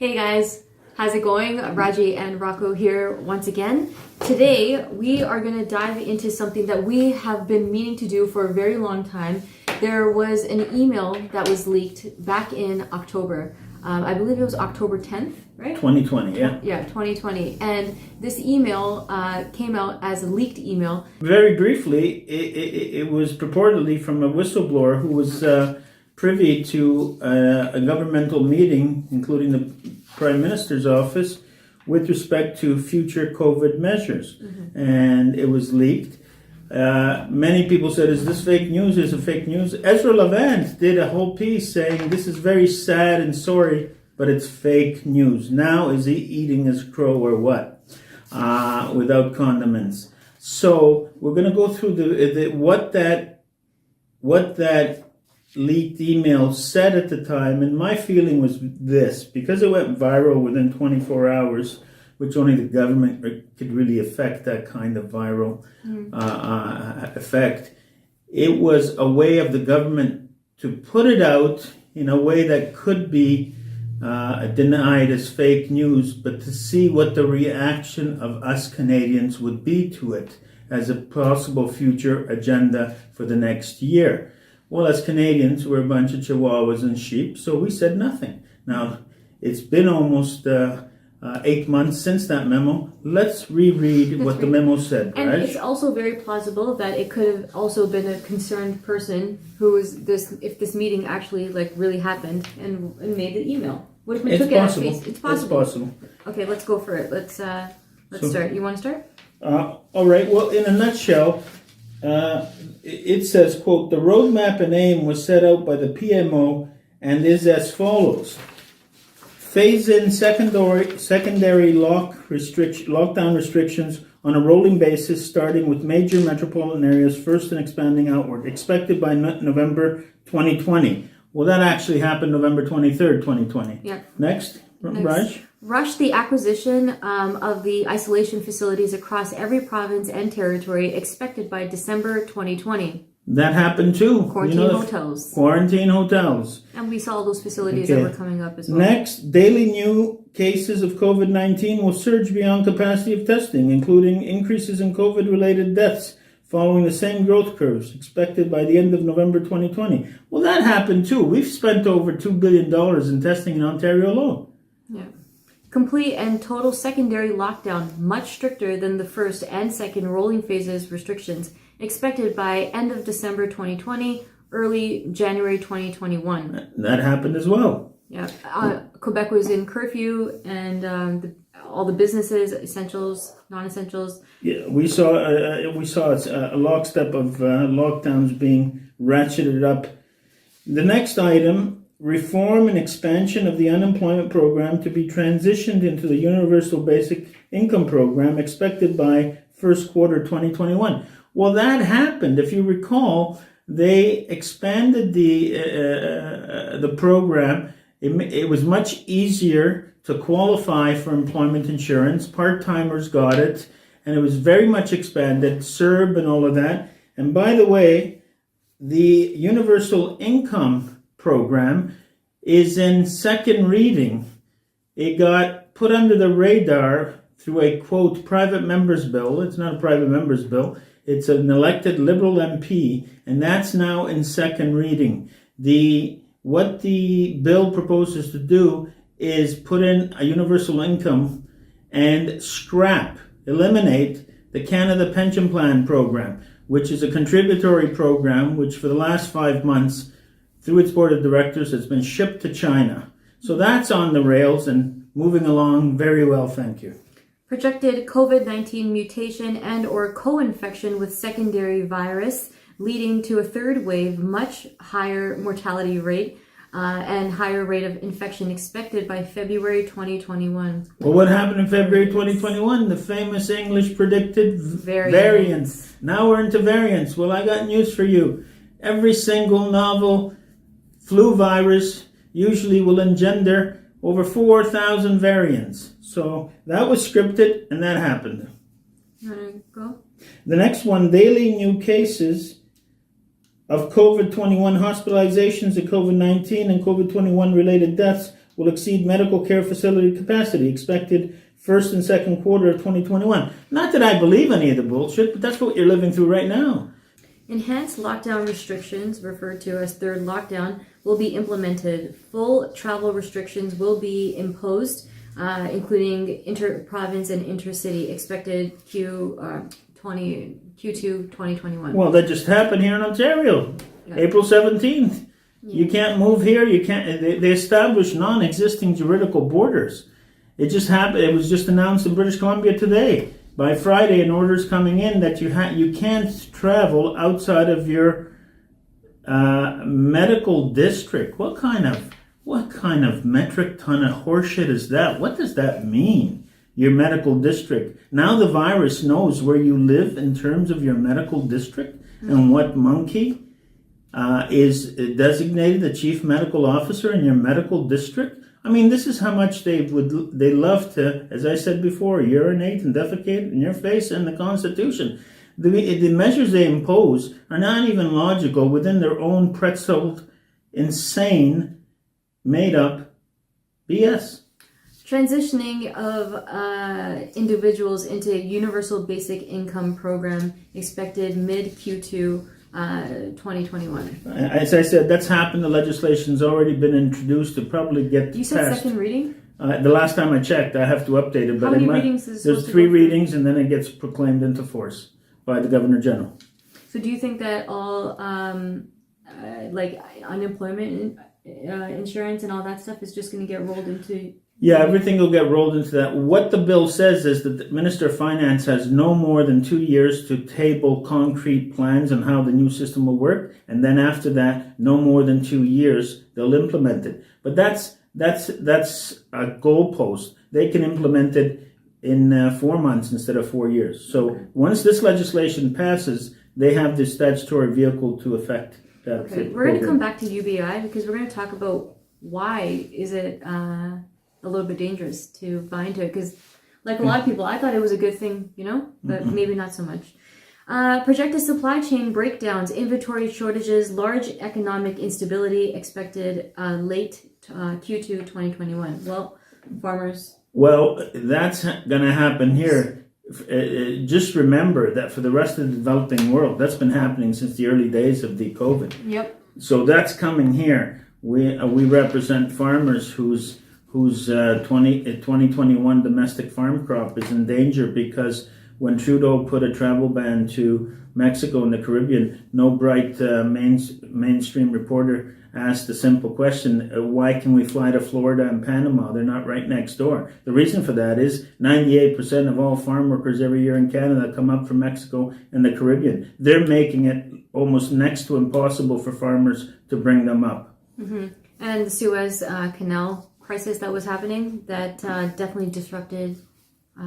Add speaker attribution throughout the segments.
Speaker 1: Hey guys, how's it going? Raji and Rocco here once again. Today we are going to dive into something that we have been meaning to do for a very long time. There was an email that was leaked back in October. I believe it was October 10th, right?
Speaker 2: 2020, yeah.
Speaker 1: Yeah, 2020. And this email came out as a leaked email.
Speaker 2: Very briefly, it was purportedly from a whistleblower who was privy to a governmental meeting, including the Prime Minister's office, with respect to future COVID measures. Mm-hmm. And it was leaked. Many people said, is this fake news? Is it fake news? Ezra Levant did a whole piece saying this is very sad and sorry, but it's fake news. Now is he eating his crow or what? Without condiments. So we're going to go through what that leaked email said at the time, and my feeling was this: because it went viral within 24 hours, which only the government could really affect that kind of viral effect. It was a way of the government to put it out in a way that could be denied as fake news, but to see what the reaction of us Canadians would be to it as a possible future agenda for the next year. Well, as Canadians, we're a bunch of chihuahuas and sheep, so we said nothing. Now, it's been almost 8 months since that memo. Let's reread what the memo said,
Speaker 1: and
Speaker 2: right?
Speaker 1: It's also very plausible that it could have also been a concerned person who was if this meeting actually really happened and made the email. What if we took it as face? It's possible.
Speaker 2: It's possible.
Speaker 1: Okay, let's go for it. Let's start. You want to start?
Speaker 2: All right. Well, in a nutshell, it says, quote, the roadmap and aim was set out by the PMO and is as follows. Phase in secondary lockdown restrictions on a rolling basis, starting with major metropolitan areas first and expanding outward, expected by November 2020. Well, that actually happened November 23rd, 2020.
Speaker 1: Yeah.
Speaker 2: Next. Raj?
Speaker 1: Rush the acquisition of the isolation facilities across every province and territory, expected by December 2020.
Speaker 2: That happened too. Quarantine hotels.
Speaker 1: And we saw those facilities that were coming up as well.
Speaker 2: Next, daily new cases of COVID-19 will surge beyond capacity of testing, including increases in COVID-related deaths following the same growth curves, expected by the end of November 2020. Well, that happened too. We've spent over $2 billion in testing in Ontario alone.
Speaker 1: Yeah. Complete and total secondary lockdown, much stricter than the first and second rolling phases restrictions, expected by end of December 2020, early January 2021.
Speaker 2: That happened as well.
Speaker 1: Yeah. Quebec was in curfew, and all the businesses, essentials, non-essentials.
Speaker 2: Yeah, we saw a lockstep of lockdowns being ratcheted up. The next item: reform and expansion of the unemployment program to be transitioned into the Universal Basic Income Program, expected by first quarter 2021. Well, that happened. If you recall, they expanded the program. It was much easier to qualify for employment insurance. Part-timers got it, and it was very much expanded, CERB and all of that. And by the way, the Universal Income Program is in second reading. It got put under the radar through a, quote, private member's bill. It's not a private member's bill. It's an elected Liberal MP, and that's now in second reading. What the bill proposes to do is put in a universal income and eliminate the Canada Pension Plan program, which is a contributory program which for the last 5 months, through its board of directors, has been shipped to China. So that's on the rails and moving along very well, thank you.
Speaker 1: Projected COVID-19 mutation and or co-infection with secondary virus, leading to a third wave, much higher mortality rate, and higher rate of infection expected by February 2021.
Speaker 2: Well, what happened in February 2021? The famous English predicted variants. Now we're into variants. Well, I got news for you. Every single novel flu virus usually will engender over 4,000 variants. So that was scripted, and that happened.
Speaker 1: You want to go?
Speaker 2: The next one, daily new cases of COVID-21 hospitalizations of COVID-19 and COVID-21 related deaths will exceed medical care facility capacity expected first and second quarter of 2021. Not that I believe any of the bullshit, but that's what you're living through right now.
Speaker 1: Enhanced lockdown restrictions, referred to as third lockdown, will be implemented. Full travel restrictions will be imposed, including inter-province and intercity, expected Q2 2021.
Speaker 2: Well, that just happened here in Ontario,
Speaker 1: Yeah.
Speaker 2: April 17th. You can't move here. You can't. They established non-existing juridical borders. It just happened. It was just announced in British Columbia today. By Friday, an order's coming in that you can't travel outside of your medical district. What kind of metric ton of horseshit is that? What does that mean? Your medical district. Now the virus knows where you live in terms of your medical district, and what monkey is designated the chief medical officer in your medical district. I mean, this is how much they love to, as I said before, urinate and defecate in your face and the Constitution. The measures they impose are not even logical within their own pretzeled, insane, made-up BS.
Speaker 1: Transitioning of individuals into universal basic income program expected mid Q2 2021.
Speaker 2: As I said, that's happened. The legislation's already been introduced to probably get
Speaker 1: You said
Speaker 2: passed.
Speaker 1: second reading?
Speaker 2: The last time I checked, I have to update it. But
Speaker 1: How many readings is
Speaker 2: there's
Speaker 1: supposed to
Speaker 2: 3
Speaker 1: go through?
Speaker 2: readings, and then it gets proclaimed into force by the Governor General.
Speaker 1: So do you think that all like unemployment insurance and all that stuff is just going to get rolled into?
Speaker 2: Yeah, everything will get rolled into that. What the bill says is that the Minister of Finance has no more than 2 years to table concrete plans on how the new system will work, and then after that, no more than 2 years they'll implement it. But that's a goalpost. They can implement it in 4 months instead of 4 years. So once this legislation passes, they have the statutory vehicle to affect that.
Speaker 1: Okay, we're going to come back to UBI because we're going to talk about why is it a little bit dangerous to buy into it, because like a lot of people, I thought it was a good thing, but maybe not so much. Projected supply chain breakdowns, inventory shortages, large economic instability expected late Q2 2021. Well, farmers...
Speaker 2: Well, that's going to happen here. Just remember that for the rest of the developing world, that's been happening since the early days of the COVID.
Speaker 1: Yep.
Speaker 2: So that's coming here. We represent farmers whose 2021 domestic farm crop is in danger because when Trudeau put a travel ban to Mexico and the Caribbean, no bright mainstream reporter asked the simple question, why can we fly to Florida and Panama? They're not right next door. The reason for that is 98% of all farm workers every year in Canada come up from Mexico and the Caribbean. They're making it almost next to impossible for farmers to bring them up.
Speaker 1: Mm-hmm. And the Suez Canal crisis that was happening, that definitely disrupted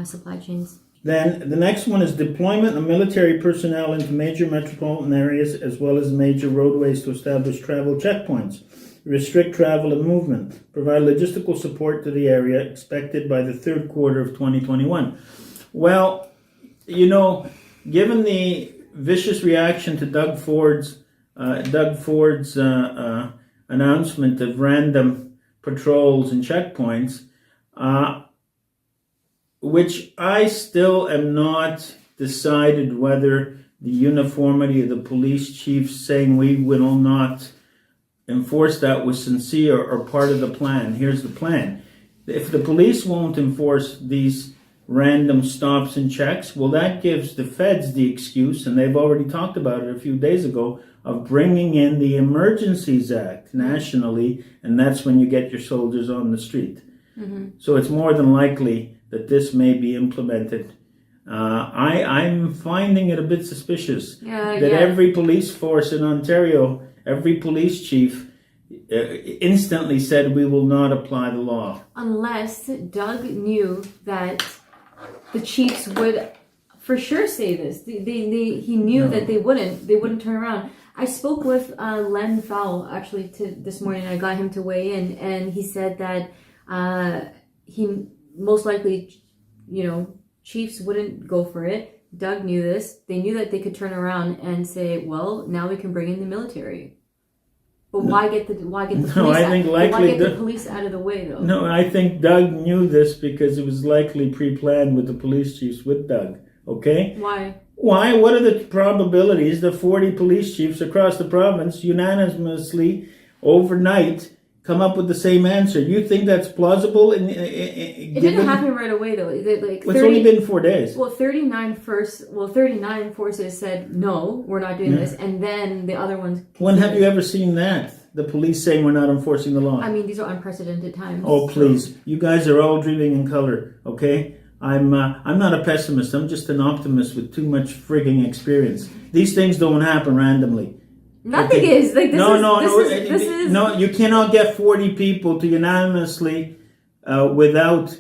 Speaker 1: supply chains.
Speaker 2: Then the next one is deployment of military personnel into major metropolitan areas as well as major roadways to establish travel checkpoints, restrict travel and movement, provide logistical support to the area expected by the third quarter of 2021. Well, given the vicious reaction to Doug Ford's announcement of random patrols and checkpoints, which I still am not decided whether the uniformity of the police chiefs saying we will not enforce that was sincere or part of the plan. Here's the plan. If the police won't enforce these random stops and checks, well, that gives the feds the excuse, and they've already talked about it a few days ago, of bringing in the Emergencies Act nationally, and that's when you get your soldiers on the street. Mm-hmm. So it's more than likely that this may be implemented. I'm finding it a bit suspicious that every police force in Ontario, every police chief instantly said we will not apply the law.
Speaker 1: Unless Doug knew that the chiefs would for sure say this. He knew that they wouldn't turn around. I spoke with Len Fowle actually this morning. I got him to weigh in, and he said that he most likely, chiefs wouldn't go for it. Doug knew this. They knew that they could turn around and say, well, now we can bring in the military. But why get the police?
Speaker 2: No, I think likely
Speaker 1: why get the police out of the way though?
Speaker 2: No, I think Doug knew this because it was likely pre-planned with the police chiefs with Doug. Okay?
Speaker 1: Why?
Speaker 2: Why? What are the probabilities that 40 police chiefs across the province unanimously overnight come up with the same answer? You think that's plausible?
Speaker 1: It didn't happen right away though.
Speaker 2: It's only been 4 days.
Speaker 1: Well, 39 forces said no, we're not doing this, and then the other ones.
Speaker 2: When have you ever seen that? The police saying we're not enforcing the law.
Speaker 1: I mean, these are unprecedented times.
Speaker 2: Oh, please! You guys are all dreaming in color. Okay. I'm not a pessimist. I'm just an optimist with too much frigging experience. These things don't happen randomly.
Speaker 1: Nothing is like this. This is
Speaker 2: No, you cannot get 40 people to unanimously, without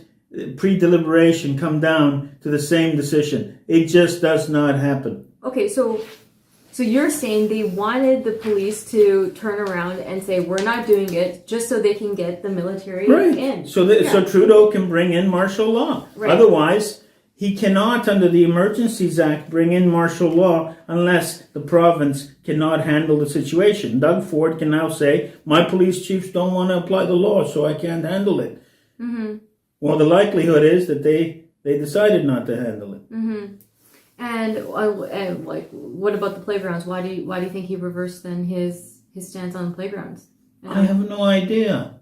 Speaker 2: pre-deliberation, come down to the same decision. It just does not happen.
Speaker 1: Okay, so you're saying they wanted the police to turn around and say we're not doing it just so they can get the military in.
Speaker 2: So Trudeau can bring in martial law. Right. Otherwise, he cannot, under the Emergencies Act, bring in martial law unless the province cannot handle the situation. Doug Ford can now say, my police chiefs don't want to apply the law, so I can't handle it. Mm-hmm. Well, the likelihood is that they decided not to handle it.
Speaker 1: Mm-hmm. And like, what about the playgrounds? Why do you think he reversed then his stance on the playgrounds?
Speaker 2: I have no idea.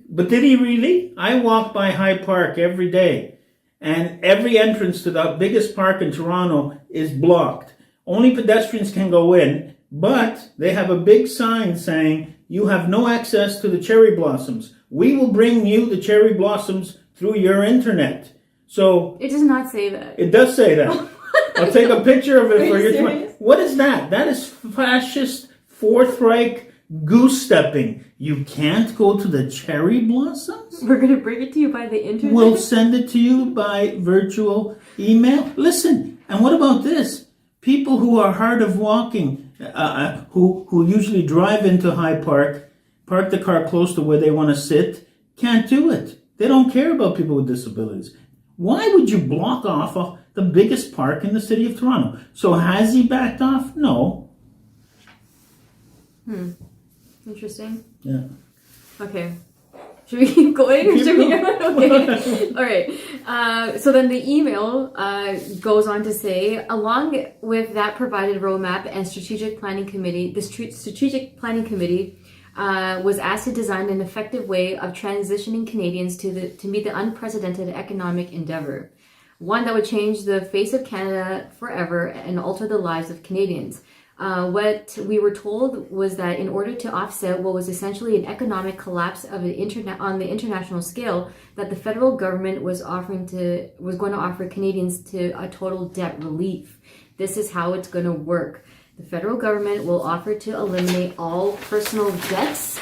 Speaker 2: But did he really? I walk by High Park every day, and every entrance to the biggest park in Toronto is blocked. Only pedestrians can go in, but they have a big sign saying, you have no access to the cherry blossoms. We will bring you the cherry blossoms through your internet. So
Speaker 1: it does not say that.
Speaker 2: It does say that. I'll take a picture of it for you.
Speaker 1: Serious?
Speaker 2: What is that? That is fascist Fourth Reich goose stepping. You can't go to the cherry blossoms?
Speaker 1: We're going to bring it to you by the internet?
Speaker 2: We'll send it to you by virtual email. Listen, and what about this? People who are hard of walking, who usually drive into High Park, park the car close to where they want to sit, can't do it. They don't care about people with disabilities. Why would you block off the biggest park in the city of Toronto? So has he backed off? No.
Speaker 1: Interesting.
Speaker 2: Yeah.
Speaker 1: Okay. Should we keep going? Or should we okay. All right. So then the email goes on to say, along with that provided roadmap and strategic planning committee, the strategic planning committee was asked to design an effective way of transitioning Canadians to meet the unprecedented economic endeavor, one that would change the face of Canada forever and alter the lives of Canadians. What we were told was that in order to offset what was essentially an economic collapse of on the international scale, that the federal government was going to offer Canadians to a total debt relief. This is how it's going to work. The federal government will offer to eliminate all personal debts,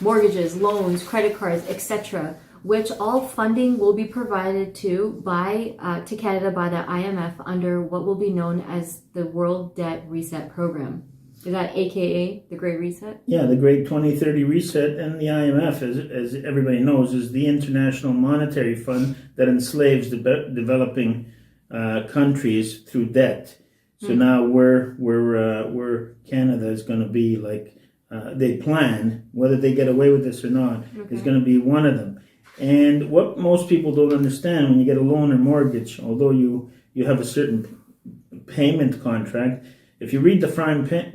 Speaker 1: mortgages, loans, credit cards, etc., which all funding will be provided to Canada by the IMF under what will be known as the World Debt Reset Program. Is that AKA the Great Reset?
Speaker 2: Yeah, the Great 2030 Reset, and the IMF, as everybody knows, is the International Monetary Fund that enslaves developing countries through debt. So now where Canada is going to be like they plan, whether they get away with this or not, is going to be one of them. And what most people don't understand when you get a loan or mortgage, although you have a certain payment contract, if you read the fine print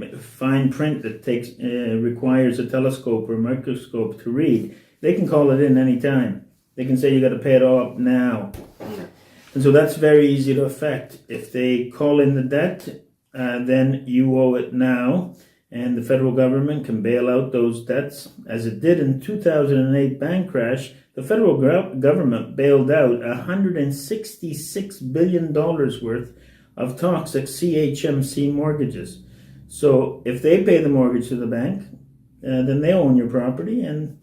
Speaker 2: that requires a telescope or microscope to read, they can call it in any time. They can say you got to pay it all up now. Yeah. And so that's very easy to affect. If they call in the debt, then you owe it now, and the federal government can bail out those debts. As it did in 2008 bank crash, the federal government bailed out $166 billion worth of toxic CHMC mortgages. So if they pay the mortgage to the bank, then they own your property, and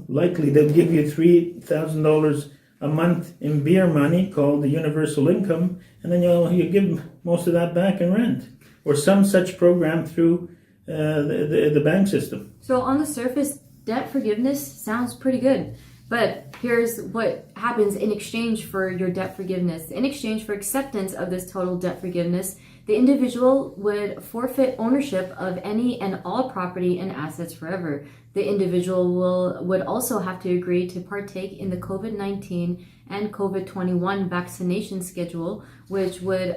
Speaker 2: likely they'll give you $3,000 a month in beer money called the universal income, and then you give most of that back in rent or some such program through the bank system.
Speaker 1: So on the surface, debt forgiveness sounds pretty good, but here's what happens in exchange for your debt forgiveness. In exchange for acceptance of this total debt forgiveness, the individual would forfeit ownership of any and all property and assets forever. The individual would also have to agree to partake in the COVID-19 and COVID-21 vaccination schedule, which would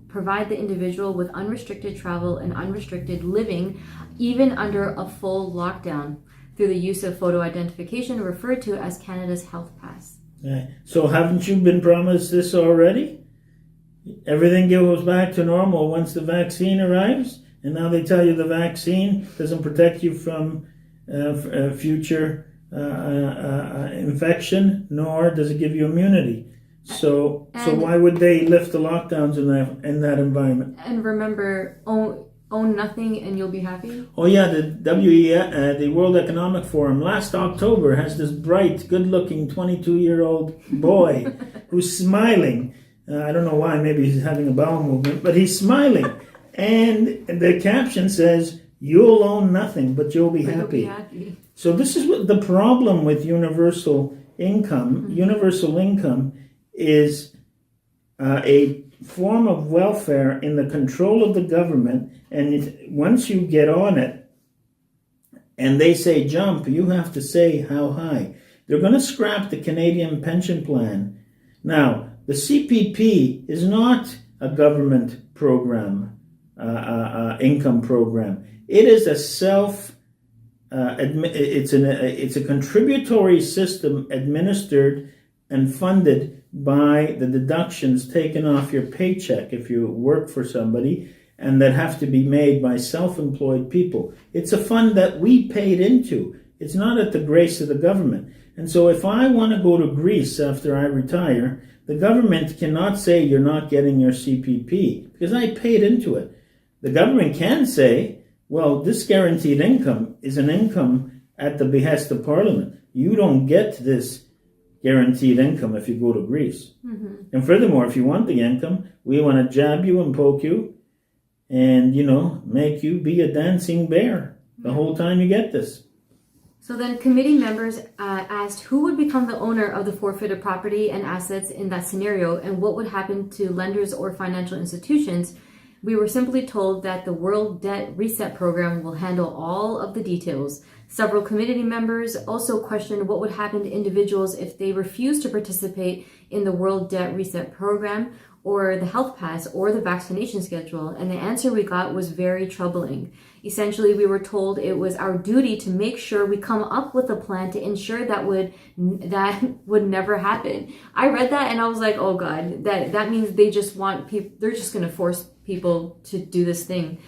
Speaker 1: provide the individual with unrestricted travel and unrestricted living, even under a full lockdown, through the use of photo identification referred to as Canada's Health Pass.
Speaker 2: So haven't you been promised this already? Everything goes back to normal once the vaccine arrives, and now they tell you the vaccine doesn't protect you from future infection, nor does it give you immunity. So why would they lift the lockdowns in that environment?
Speaker 1: And remember, own nothing and you'll be happy?
Speaker 2: Oh yeah, the World Economic Forum last October has this bright, good-looking 22-year-old boy who's smiling. I don't know why, maybe he's having a bowel movement, but he's smiling. And the caption says, "You'll own nothing, but you'll be happy." So this is what the problem with universal income. Mm-hmm. Universal income is a form of welfare in the control of the government, and once you get on it, and they say jump, you have to say how high. They're going to scrap the Canadian pension plan. Now, the CPP is not a government program, income program. It is a it's a contributory system administered and funded by the deductions taken off your paycheck if you work for somebody, and that have to be made by self-employed people. It's a fund that we paid into. It's not at the grace of the government. And so if I want to go to Greece after I retire, the government cannot say you're not getting your CPP because I paid into it. The government can say, well, this guaranteed income is an income at the behest of Parliament. You don't get this guaranteed income if you go to Greece. Mm-hmm. And furthermore, if you want the income, we want to jab you and poke you and, make you be a dancing bear the whole time you get this.
Speaker 1: So then committee members asked who would become the owner of the forfeited property and assets in that scenario, and what would happen to lenders or financial institutions. We were simply told that the World Debt Reset Program will handle all of the details. Several committee members also questioned what would happen to individuals if they refused to participate in the World Debt Reset Program or the Health Pass or the vaccination schedule, and the answer we got was very troubling. Essentially, we were told it was our duty to make sure we come up with a plan to ensure that would never happen. I read that and I was like, oh God, that means they just want people, they're just going to force people to do this thing.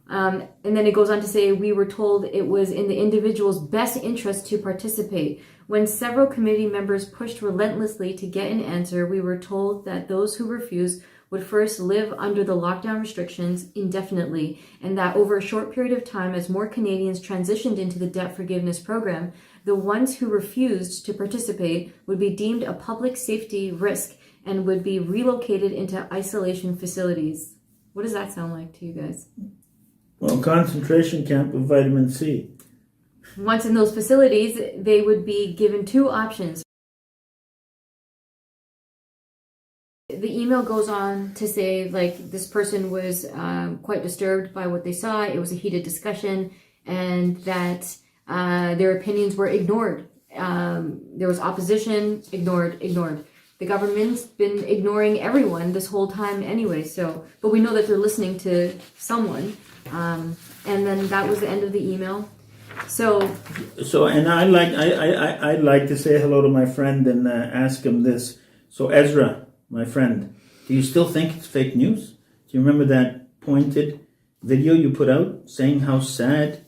Speaker 1: And then it goes on to say, we were told it was in the individual's best interest to participate. When several committee members pushed relentlessly to get an answer, we were told that those who refused would first live under the lockdown restrictions indefinitely, and that over a short period of time, as more Canadians transitioned into the debt forgiveness program, the ones who refused to participate would be deemed a public safety risk and would be relocated into isolation facilities. What does that sound like to you guys?
Speaker 2: Well, concentration camp with vitamin C.
Speaker 1: Once in those facilities, they would be given two options. The email goes on to say, this person was quite disturbed by what they saw. It was a heated discussion, and that their opinions were ignored. There was opposition, ignored. The government's been ignoring everyone this whole time anyway. But we know that they're listening to someone. And then that was the end of the email. So,
Speaker 2: and I'd like to say hello to my friend and ask him this. So, Ezra, my friend, do you still think it's fake news? Do you remember that pointed video you put out saying how sad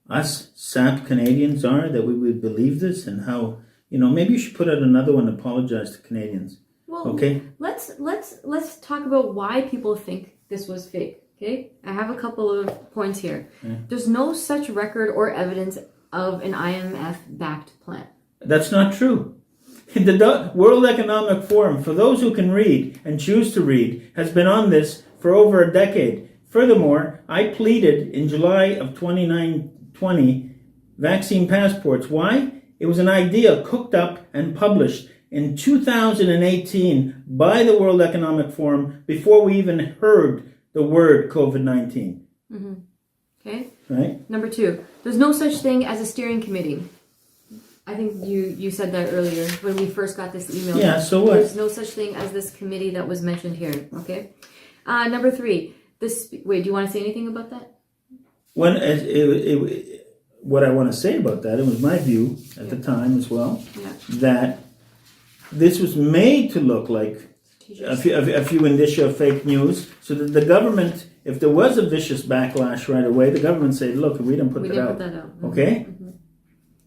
Speaker 2: us sap Canadians are that we would believe this, and how, maybe you should put out another one to apologize to Canadians.
Speaker 1: Well,
Speaker 2: okay.
Speaker 1: Let's talk about why people think this was fake. Okay, I have a couple of points here. Yeah. There's no such record or evidence of an IMF-backed plan.
Speaker 2: That's not true. The World Economic Forum, for those who can read and choose to read, has been on this for over a decade. Furthermore, I pleaded in July of 2020 vaccine passports. Why? It was an idea cooked up and published in 2018 by the World Economic Forum before we even heard the word COVID-19.
Speaker 1: Mm-hmm. Okay.
Speaker 2: Right?
Speaker 1: Number 2, there's no such thing as a steering committee. I think you said that earlier when we first got this email.
Speaker 2: Yeah, so what?
Speaker 1: There's no such thing as this committee that was mentioned here. Okay. Number 3, wait, do you want to say anything about that?
Speaker 2: What I want to say about that, it was my view at the time as well, that this was made to look like a few indicia of fake news, so that the government, if there was a vicious backlash right away, the government said, look, we didn't put that out. Mm-hmm. Okay?
Speaker 1: Mm-hmm.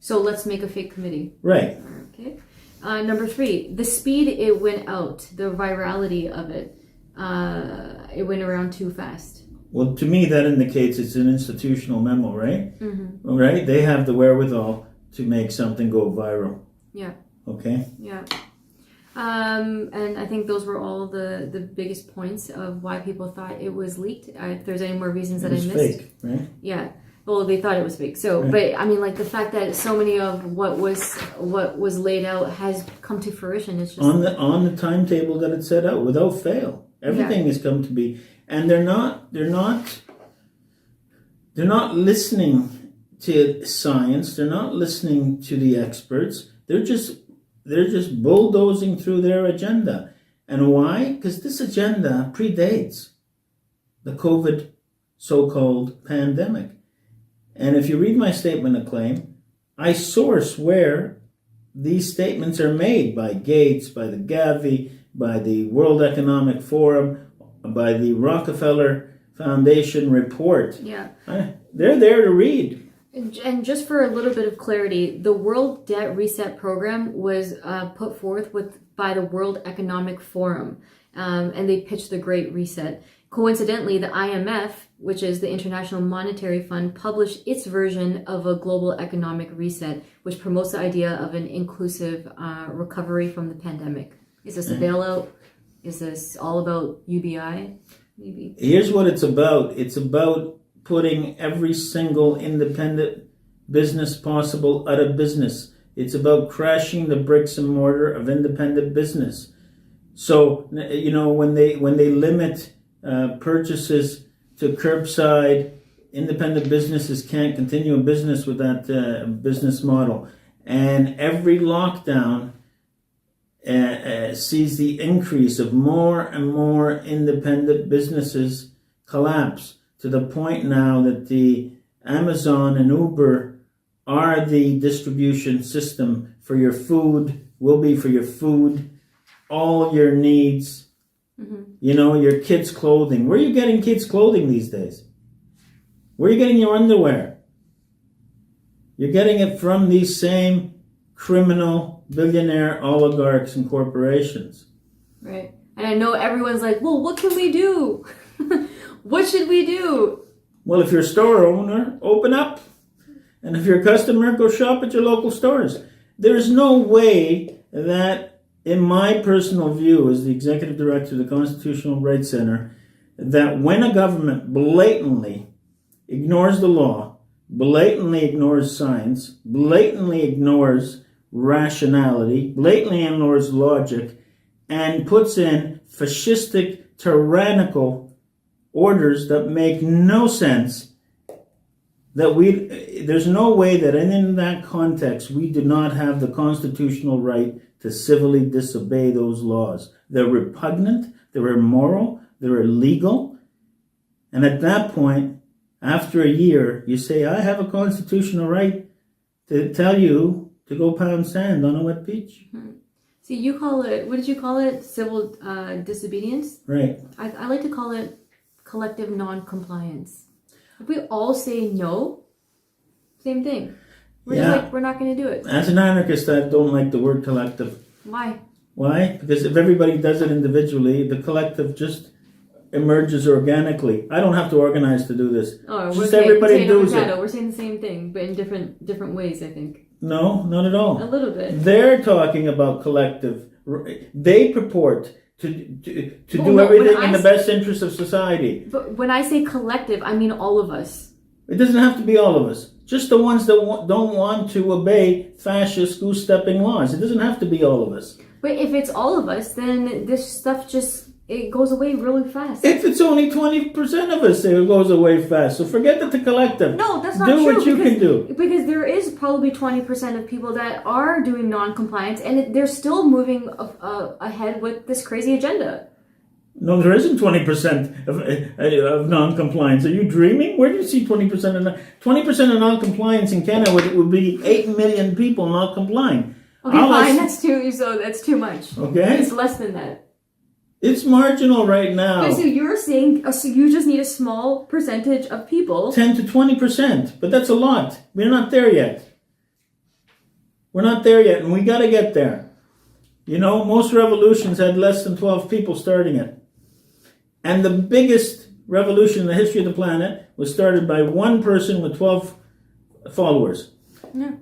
Speaker 1: So let's make a fake committee.
Speaker 2: Right.
Speaker 1: Okay. Number 3, the speed it went out, the virality of it, it went around too fast.
Speaker 2: Well, to me, that indicates it's an institutional memo, right?
Speaker 1: Mm-hmm.
Speaker 2: Right? They have the wherewithal to make something go viral.
Speaker 1: Yeah.
Speaker 2: Okay?
Speaker 1: Yeah. And I think those were all the biggest points of why people thought it was leaked. If there's any more reasons that I missed.
Speaker 2: Fake, right?
Speaker 1: Yeah. Well, they thought it was fake. So,
Speaker 2: right.
Speaker 1: But I mean, like the fact that so many of what was laid out has come to fruition. It's just
Speaker 2: on the timetable that it set out without fail. Everything has come to be, and they're not listening to science. They're not listening to the experts. They're just bulldozing through their agenda. And why? Because this agenda predates the COVID so-called pandemic. And if you read my statement of claim, I source where these statements are made by Gates, by the Gavi, by the World Economic Forum, by the Rockefeller Foundation report.
Speaker 1: Yeah.
Speaker 2: They're there to read.
Speaker 1: And just for a little bit of clarity, the World Debt Reset Program was put forth by the World Economic Forum, and they pitched the Great Reset. Coincidentally, the IMF, which is the International Monetary Fund, published its version of a global economic reset, which promotes the idea of an inclusive recovery from the pandemic. Is this a bailout? Is this all about UBI? Maybe.
Speaker 2: Here's what it's about. It's about putting every single independent business possible out of business. It's about crashing the bricks and mortar of independent business. So, when they limit purchases to curbside, independent businesses can't continue in business with that business model. And every lockdown sees the increase of more and more independent businesses collapse, to the point now that the Amazon and Uber are the distribution system for your food, will be for your food, all your needs, your kids' clothing. Where are you getting kids' clothing these days? Where are you getting your underwear? You're getting it from these same criminal billionaire oligarchs and corporations.
Speaker 1: Right. And I know everyone's like, well, what can we do? What should we do?
Speaker 2: Well, if you're a store owner, open up. And if you're a customer, go shop at your local stores. There's no way that, in my personal view as the executive director of the Constitutional Rights Center, that when a government blatantly ignores the law, blatantly ignores science, blatantly ignores rationality, blatantly ignores logic, and puts in fascistic, tyrannical orders that make no sense, there's no way that in that context we do not have the constitutional right to civilly disobey those laws. They're repugnant, they're immoral, they're illegal. And at that point, after a year, you say, I have a constitutional right to tell you to go pound sand on a wet beach.
Speaker 1: See, you call it, what did you call it? Civil disobedience?
Speaker 2: Right.
Speaker 1: I like to call it collective non-compliance. If we all say no, same thing. We're just like, we're not going to do it.
Speaker 2: As an anarchist, I don't like the word collective.
Speaker 1: Why?
Speaker 2: Why? Because if everybody does it individually, the collective just emerges organically. I don't have to organize to do this.
Speaker 1: Oh,
Speaker 2: just everybody does it.
Speaker 1: We're saying the same thing, but in different ways, I think.
Speaker 2: No, not at all.
Speaker 1: A little bit.
Speaker 2: They're talking about collective. They purport to do everything in the best interest of society.
Speaker 1: But when I say collective, I mean all of us.
Speaker 2: It doesn't have to be all of us. Just the ones that don't want to obey fascist goose-stepping laws. It doesn't have to be all of us.
Speaker 1: But if it's all of us, then this stuff it goes away really fast.
Speaker 2: If it's only 20% of us, it goes away fast. So forget the collective.
Speaker 1: No, that's not
Speaker 2: true.
Speaker 1: true.
Speaker 2: Do what you can do.
Speaker 1: Because there is probably 20% of people that are doing non-compliance, and they're still moving ahead with this crazy agenda.
Speaker 2: No, there isn't 20% of non-compliance. Are you dreaming? Where do you see 20% of 20% of non-compliance in Canada would be 8 million people not complying?
Speaker 1: Okay, fine. That's too much.
Speaker 2: Okay,
Speaker 1: it's less than that.
Speaker 2: It's marginal right now.
Speaker 1: Okay, so you're saying so you just need a small percentage of people.
Speaker 2: 10 to 20%, but that's a lot. We're not there yet. We're not there yet, and we got to get there. You know, most revolutions had less than 12 people starting it. And the biggest revolution in the history of the planet was started by one person with 12 followers.
Speaker 1: Yeah.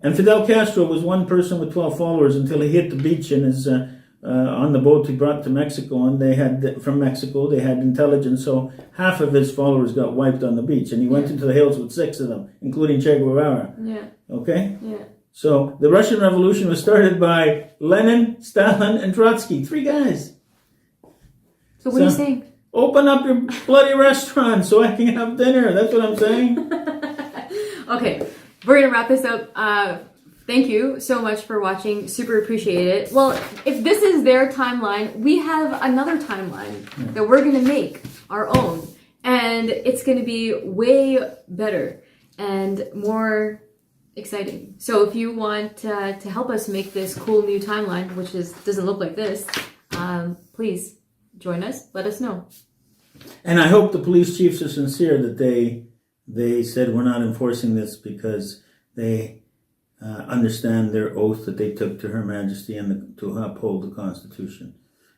Speaker 2: And Fidel Castro was one person with 12 followers until he hit the beach in his on the boat he brought to Mexico. And they had from Mexico they had intelligence, so half of his followers got wiped on the beach. And he went into the hills with 6 of them, including Che Guevara.
Speaker 1: Yeah.
Speaker 2: Okay.
Speaker 1: Yeah.
Speaker 2: So the Russian Revolution was started by Lenin, Stalin, and Trotsky. 3 guys.
Speaker 1: So what are you saying?
Speaker 2: Open up your bloody restaurant so I can have dinner. That's what I'm saying.
Speaker 1: Okay, we're going to wrap this up. Thank you so much for watching. Super appreciate it. Well, if this is their timeline, we have another timeline that we're going to make our own. And it's going to be way better and more exciting. So if you want to help us make this cool new timeline, which doesn't look like this, please join us. Let us know.
Speaker 2: And I hope the police chiefs are sincere that they said we're not enforcing this because they understand their oath that they took to Her Majesty and to uphold the Constitution.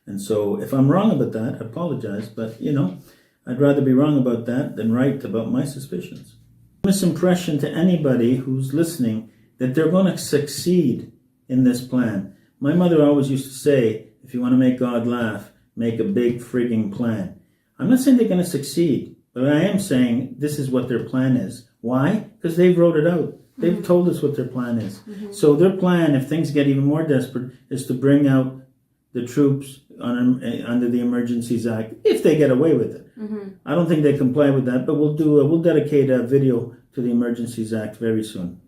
Speaker 2: And so if I'm wrong about that, I apologize. But, you know, I'd rather be wrong about that than right about my suspicions. Misimpression to anybody who's listening that they're going to succeed in this plan. My mother always used to say, if you want to make God laugh, make a big frigging plan. I'm not saying they're going to succeed, but I am saying this is what their plan is. Why? Because they've wrote it out. They've told us what their plan is. So their plan, if things get even more desperate, is to bring out the troops under the Emergencies Act, if they get away with it. I don't think they comply with that, but we'll dedicate a video to the Emergencies Act very soon.